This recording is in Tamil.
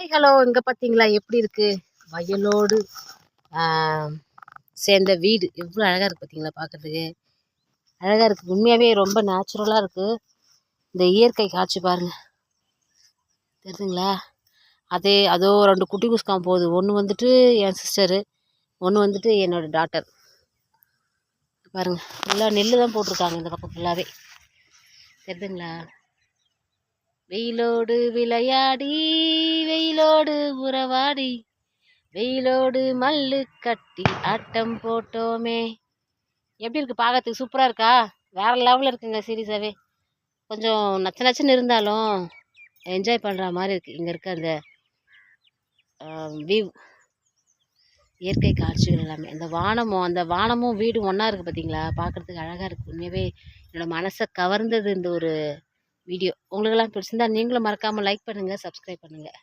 ஹலோ, இங்க பாத்தீங்களா எப்படி இருக்கு? வயலோடு சேர்ந்த வீடு எவ்வளோ அழகா இருக்கு பாத்தீங்களா? பார்க்கறதுக்கு அழகா இருக்கு. உண்மையாவே ரொம்ப நேச்சுரலா இருக்கு. இந்த இயற்கை காட்சி பாருங்க, தெரியுதுங்களா? அதோ 2 குட்டி குஸ்கான் போகுது. ஒன்று வந்துட்டு என் சிஸ்டரு, ஒன்று வந்துட்டு என்னோட டாட்டர். பாருங்க, ஃபுல்லாக நெல் தான் போட்டிருக்காங்க இந்த பக்கம் ஃபுல்லாகவே, தெரியுதுங்களா? வெயிலோடு விளையாடி வெயிலோடு உறவாடி வெயிலோடு மல்லு கட்டி ஆட்டம் போட்டோமே. எப்படி இருக்கு? பார்க்கறதுக்கு சூப்பராக இருக்கா? வேற லெவலில் இருக்குங்க. சீரியஸாகவே கொஞ்சம் நச்சுன்னு இருந்தாலும் என்ஜாய் பண்ணுற மாதிரி இருக்குது. இங்கே இருக்க அந்த வியூ, இயற்கை காட்சிகள் எல்லாமே, அந்த வானமும் வீடும் ஒன்றா இருக்குது பார்த்தீங்களா? பார்க்குறதுக்கு அழகாக இருக்குது. உண்மையாகவே என்னோட மனசை கவர்ந்தது இந்த ஒரு வீடியோ. உங்களுக்கெல்லாம் பிடிச்சிருந்தா நீங்களும் மறக்காமல் லைக் பண்ணுங்கள், சப்ஸ்கிரைப் பண்ணுங்கள்.